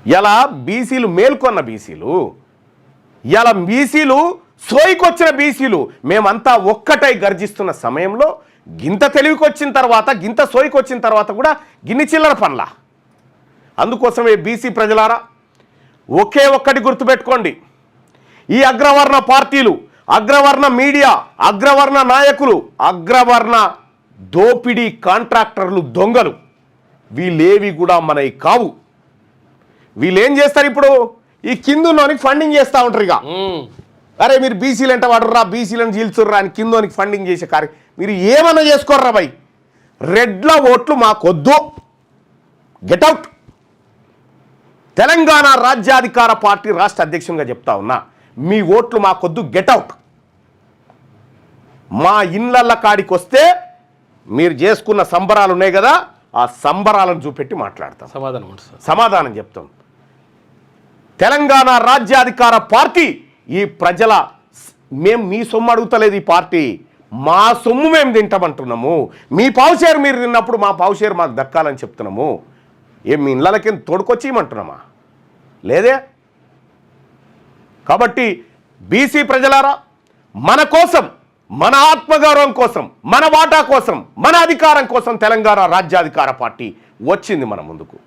ఇలా బీసీలు మేల్కొన్న బీసీలు, ఇలా బీసీలు సోయికొచ్చిన బీసీలు మేమంతా ఒక్కటై గర్జిస్తున్న సమయంలో గింత తెలివికొచ్చిన తర్వాత, గింత సోయికొచ్చిన తర్వాత కూడా గిన్ని చిల్లర పనుల. అందుకోసమే బీసీ ప్రజలారా ఒకే ఒక్కటి గుర్తుపెట్టుకోండి, ఈ అగ్రవర్ణ పార్టీలు, అగ్రవర్ణ మీడియా, అగ్రవర్ణ నాయకులు, అగ్రవర్ణ దోపిడీ కాంట్రాక్టర్లు, దొంగలు, వీళ్ళేవి కూడా మనవి కావు. వీళ్ళు ఏం చేస్తారు, ఇప్పుడు ఈ కిందున్నోనికి ఫండింగ్ చేస్తూ ఉంటారు. ఇక అరే మీరు బీసీలు ఎంట వాడుర్రా, బీసీలను చీల్చుర్రా అని కిందోనికి ఫండింగ్ చేసే కార్యం మీరు ఏమన్నా చేసుకోర్రా భయ్. రెడ్ల ఓట్లు మాకొద్దు, గెట్అవుట్. తెలంగాణ రాజ్యాధికార పార్టీ రాష్ట్ర అధ్యక్షునిగా చెప్తా ఉన్నా, మీ ఓట్లు మాకొద్దు, గెట్అవుట్. మా ఇళ్ళ కాడికి వస్తే మీరు చేసుకున్న సంబరాలు ఉన్నాయి కదా, ఆ సంబరాలను చూపెట్టి మాట్లాడతాం, సమాధానం చెప్తాం. తెలంగాణ రాజ్యాధికార పార్టీ ఈ ప్రజల, మేము మీ సొమ్ము అడుగుతలేదు, ఈ పార్టీ మా సొమ్ము మేము తింటామంటున్నాము. మీ పావుషేరు మీరు తిన్నప్పుడు మా పావుషేరు మాకు దక్కాలని చెప్తున్నాము. ఏం మీ ఇళ్ళకి తోడుకొచ్చి ఇవ్వమంటున్నామా? లేదే. కాబట్టి బీసీ ప్రజలారా, మన కోసం, మన ఆత్మగౌరవం కోసం, మన వాటా కోసం, మన అధికారం కోసం తెలంగాణ రాజ్యాధికార పార్టీ వచ్చింది మన ముందుకు.